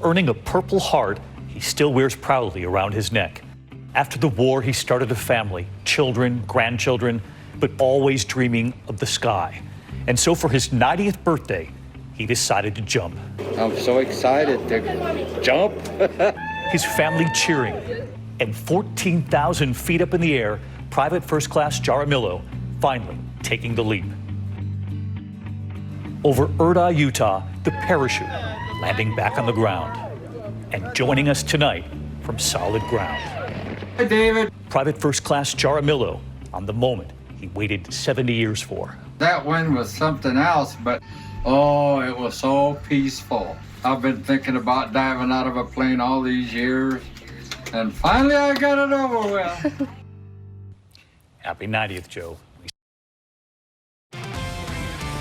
earning a Purple Heart he still wears proudly around his neck. After the war, he started a family, children, grandchildren, but always dreaming of the sky. And so for his 90th birthday, he decided to jump. I'm so excited to jump. His family cheering, and 14,000 feet up in the air, Private First Class Jaramillo finally taking the leap. Over Urda, Utah, the parachute landing back on the ground. And joining us tonight from solid ground. Hi, David. Private First Class Jaramillo on the moment he waited 70 years for. That wind was something else, but oh, it was so peaceful. I've been thinking about diving out of a plane all these years, and finally I got it over with. Happy 90th, Joe.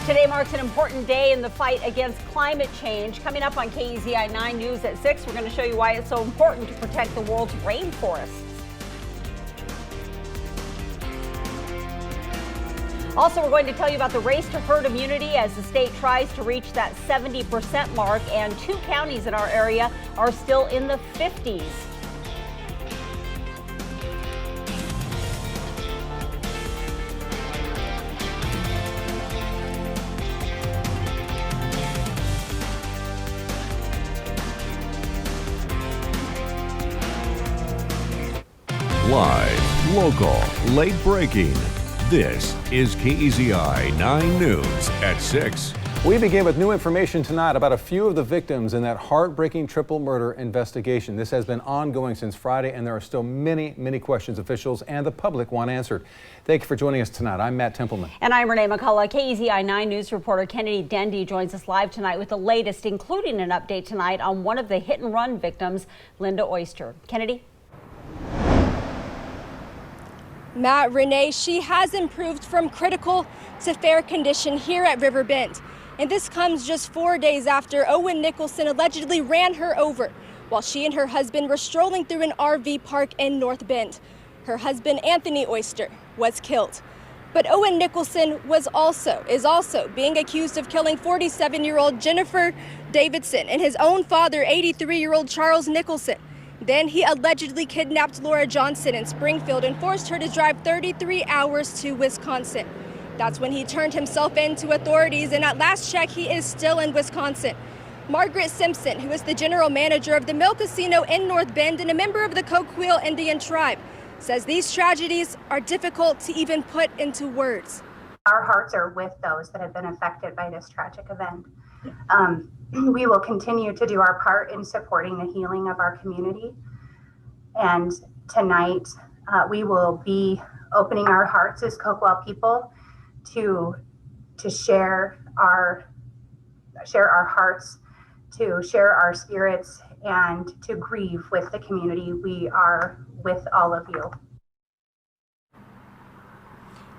Today marks an important day in the fight against climate change. Coming up on KEZI 9 News at 6, we're going to show you why it's so important to protect the world's rainforests. Also, we're going to tell you about the race to herd immunity as the state tries to reach that 70% mark, and 2 counties in our area are still in the 50s. Live, local, late breaking. This is KEZI 9 News at 6. We begin with new information tonight about a few of the victims in that heartbreaking triple murder investigation. This has been ongoing since Friday, and there are still many, many questions officials and the public want answered. Thank you for joining us tonight. I'm Matt Templeman. And I'm Renee McCullough. KEZI 9 News reporter Kennedy Dendy joins us live tonight with the latest, including an update tonight on one of the hit-and-run victims, Linda Oyster. Kennedy? Matt, Renee, she has improved from critical to fair condition here at River Bend. And this comes just 4 days after Owen Nicholson allegedly ran her over while she and her husband were strolling through an RV park in North Bend. Her husband, Anthony Oyster, was killed. But Owen Nicholson is also being accused of killing 47-year-old Jennifer Davidson and his own father, 83-year-old Charles Nicholson. Then he allegedly kidnapped Laura Johnson in Springfield and forced her to drive 33 hours to Wisconsin. That's when he turned himself in to authorities, and at last check, he is still in Wisconsin. Margaret Simpson, who is the general manager of the Mill Casino in North Bend and a member of the Coquille Indian tribe, says these tragedies are difficult to even put into words. Our hearts are with those that have been affected by this tragic event. We will continue to do our part in supporting the healing of our community. And tonight, we will be opening our hearts as Coquille people to share our hearts, to share our spirits, and to grieve with the community. We are with all of you.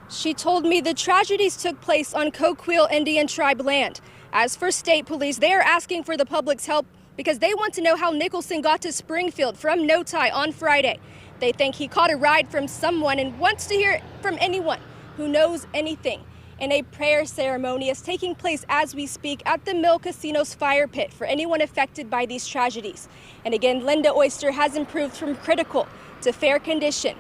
She told me the tragedies took place on Coquille Indian tribe land. As for state police, they are asking for the public's help because they want to know how Nicholson got to Springfield from Notai on Friday. They think he caught a ride from someone and wants to hear from anyone who knows anything. And a prayer ceremony is taking place as we speak at the Mill Casino's fire pit for anyone affected by these tragedies. And again, Linda Oyster has improved from critical to fair condition.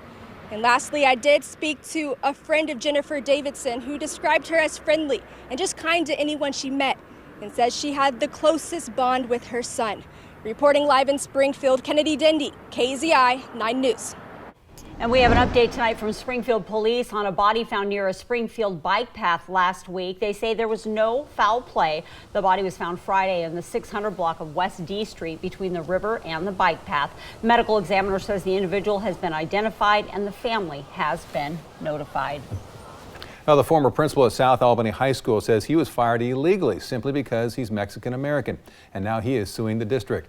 And lastly, I did speak to a friend of Jennifer Davidson who described her as friendly and just kind to anyone she met, and says she had the closest bond with her son. Reporting live in Springfield, Kennedy Dendy, KEZI 9 News. And we have an update tonight from Springfield Police on a body found near a Springfield bike path last week. They say there was no foul play. The body was found Friday in the 600 block of West D Street between the river and the bike path. Medical examiner says the individual has been identified and the family has been notified. Now, the former principal at South Albany High School says he was fired illegally simply because he's Mexican American, and now he is suing the district.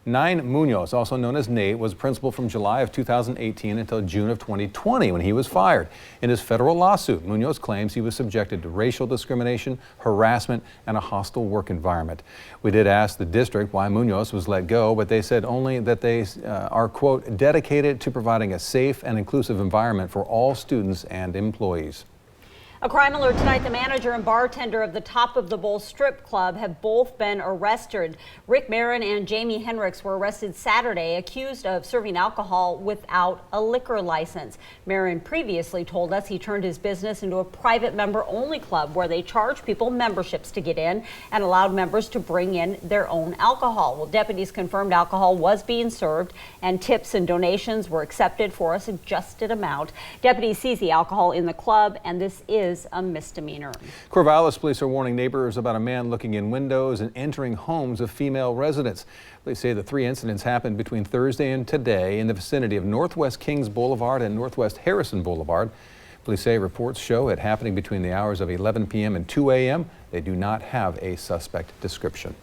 Nine Munoz, also known as Nate, was principal from July of 2018 until June of 2020 when he was fired. In his federal lawsuit, Munoz claims he was subjected to racial discrimination, harassment, and a hostile work environment. We did ask the district why Munoz was let go, but they said only that they are, quote, dedicated to providing a safe and inclusive environment for all students and employees. A crime alert tonight. The manager and bartender of the Top of the Bowl strip club have both been arrested. Rick Marin and Jamie Henricks were arrested Saturday, accused of serving alcohol without a liquor license. Marin previously told us he turned his business into a private member-only club where they charge people memberships to get in and allowed members to bring in their own alcohol. Well, deputies confirmed alcohol was being served and tips and donations were accepted for a suggested amount. Deputies seized the alcohol in the club, and this is a misdemeanor. Corvallis police are warning neighbors about a man looking in windows and entering homes of female residents. They say the 3 incidents happened between Thursday and today in the vicinity of Northwest Kings Boulevard and Northwest Harrison Boulevard. Police say reports show it happening between the hours of 11 p.m. and 2 a.m. They do not have a suspect description.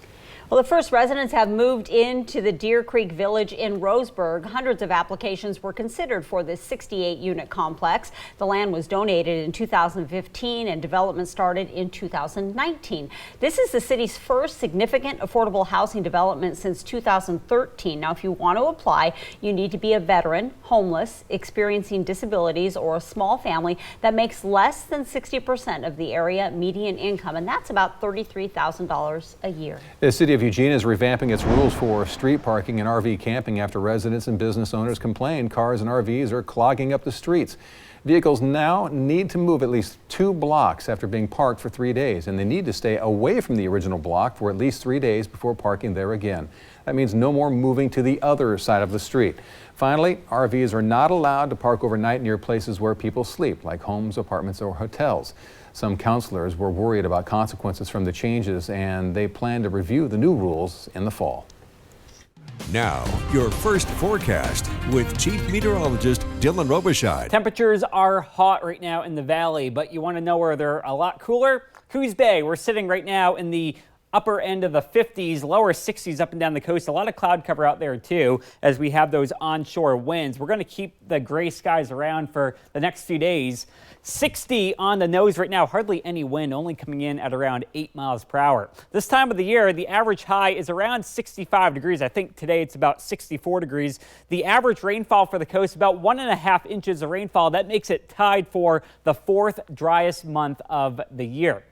Well, the first residents have moved into the Deer Creek Village in Roseburg. Hundreds of applications were considered for this 68-unit complex. The land was donated in 2015 and development started in 2019. This is the city's first significant affordable housing development since 2013. Now, if you want to apply, you need to be a veteran, homeless, experiencing disabilities, or a small family that makes less than 60% of the area median income, and that's about $33,000 a year. The city of Eugene is revamping its rules for street parking and RV camping after residents and business owners complained cars and RVs are clogging up the streets. Vehicles now need to move at least 2 blocks after being parked for 3 days, and they need to stay away from the original block for at least 3 days before parking there again. That means no more moving to the other side of the street. Finally, RVs are not allowed to park overnight near places where people sleep, like homes, apartments, or hotels. Some counselors were worried about consequences from the changes, and they plan to review the new rules in the fall. Now, your first forecast with Chief Meteorologist Dylan Robichaud. Temperatures are hot right now in the valley, but you want to know where they're a lot cooler? Coos Bay, we're sitting right now in the upper end of the 50s, lower 60s up and down the coast. A lot of cloud cover out there too, as we have those onshore winds. We're going to keep the gray skies around for the next few days. 60 on the nose right now, hardly any wind, only coming in at around 8 miles per hour. This time of the year, the average high is around 65 degrees. I think today it's about 64 degrees. The average rainfall for the coast, about 1.5 inches of rainfall. That makes it tied for the 4th driest month of the year.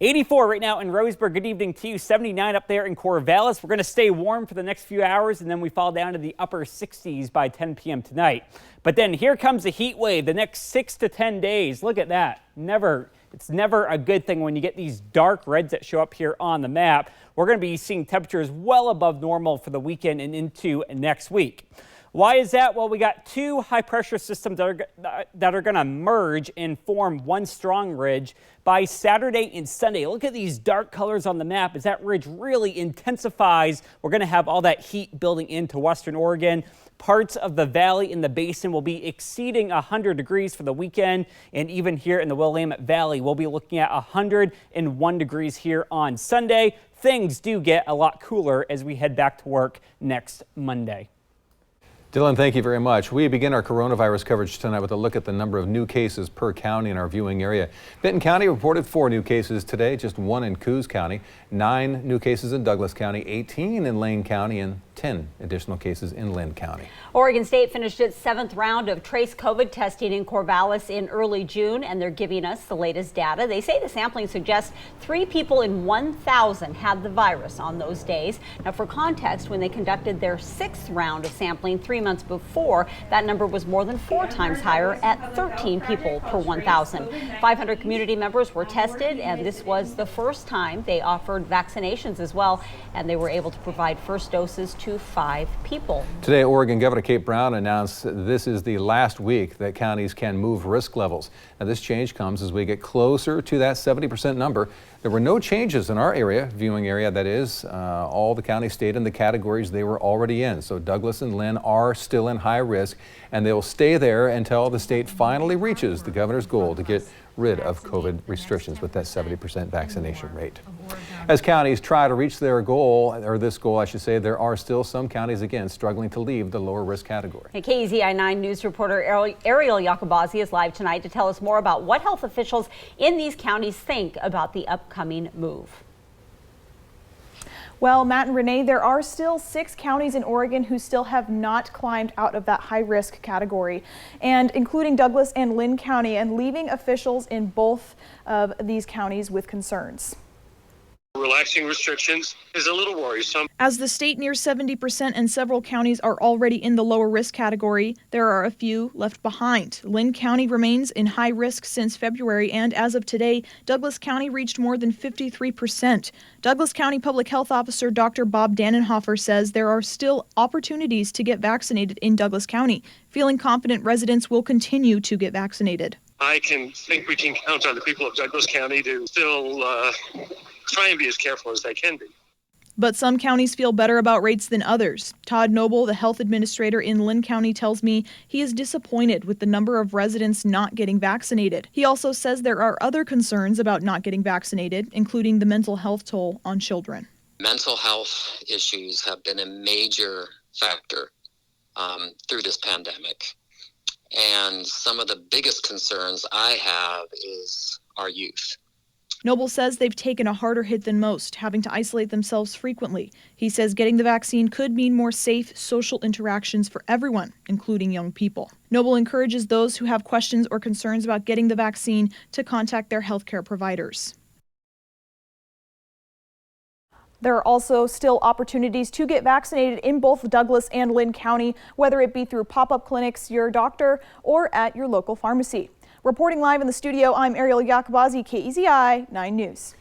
84 right now in Roseburg. Good evening to you. 79 up there in Corvallis. We're going to stay warm for the next few hours, and then we fall down to the upper 60s by 10 p.m. tonight. But then here comes the heat wave the next 6 to 10 days. Look at that. It's never a good thing when you get these dark reds that show up here on the map. We're going to be seeing temperatures well above normal for the weekend and into next week. Why is that? Well, we got 2 high-pressure systems that are going to merge and form one strong ridge by Saturday and Sunday. Look at these dark colors on the map. As that ridge really intensifies, we're going to have all that heat building into western Oregon. Parts of the valley and the basin will be exceeding 100 degrees for the weekend, and even here in the Willamette Valley, we'll be looking at 101 degrees here on Sunday. Things do get a lot cooler as we head back to work next Monday. Dylan, thank you very much. We begin our coronavirus coverage tonight with a look at the number of new cases per county in our viewing area. Benton County reported 4 new cases today, just 1 in Coos County, 9 new cases in Douglas County, 18 in Lane County, and 10 additional cases in Lynn County. Oregon State finished its 7th round of trace COVID testing in Corvallis in early June, and they're giving us the latest data. They say the sampling suggests 3 people in 1,000 had the virus on those days. Now, for context, when they conducted their 6th round of sampling 3 months before, that number was more than 4 times higher at 13 people per 1,000. 500 community members were tested, and this was the first time they offered vaccinations as well, and they were able to provide first doses to 5 people. Today, Oregon Governor Kate Brown announced this is the last week that counties can move risk levels. Now, this change comes as we get closer to that 70% number. There were no changes in our area, viewing area, that is. All the counties stayed in the categories they were already in. So Douglas and Lynn are still in high risk, and they will stay there until the state finally reaches the governor's goal to get rid of COVID restrictions with that 70% vaccination rate. As counties try to reach their goal, or this goal, I should say, there are still some counties, again, struggling to leave the lower risk category. Hey, KEZI 9 News reporter Ariel Yacobazi is live tonight to tell us more about what health officials in these counties think about the upcoming move. Well, Matt and Renee, there are still 6 counties in Oregon who still have not climbed out of that high-risk category, and including Douglas and Linn County, and leaving officials in both of these counties with concerns. Relaxing restrictions is a little worrisome. As the state nears 70% and several counties are already in the lower risk category, there are a few left behind. Linn County remains in high risk since February, and as of today, Douglas County reached more than 53%. Douglas County Public Health Officer Dr. Bob Dannenhofer says there are still opportunities to get vaccinated in Douglas County, feeling confident residents will continue to get vaccinated. I think we can count on the people of Douglas County to still try and be as careful as they can be. But some counties feel better about rates than others. Todd Noble, the health administrator in Linn County, tells me he is disappointed with the number of residents not getting vaccinated. He also says there are other concerns about not getting vaccinated, including the mental health toll on children. Mental health issues have been a major factor through this pandemic. And some of the biggest concerns I have is our youth. Noble says they've taken a harder hit than most, having to isolate themselves frequently. He says getting the vaccine could mean more safe social interactions for everyone, including young people. Noble encourages those who have questions or concerns about getting the vaccine to contact their healthcare providers. There are also still opportunities to get vaccinated in both Douglas and Linn County, whether it be through pop-up clinics, your doctor, or at your local pharmacy. Reporting live in the studio, I'm Ariel Yakubazi, KEZI 9 News.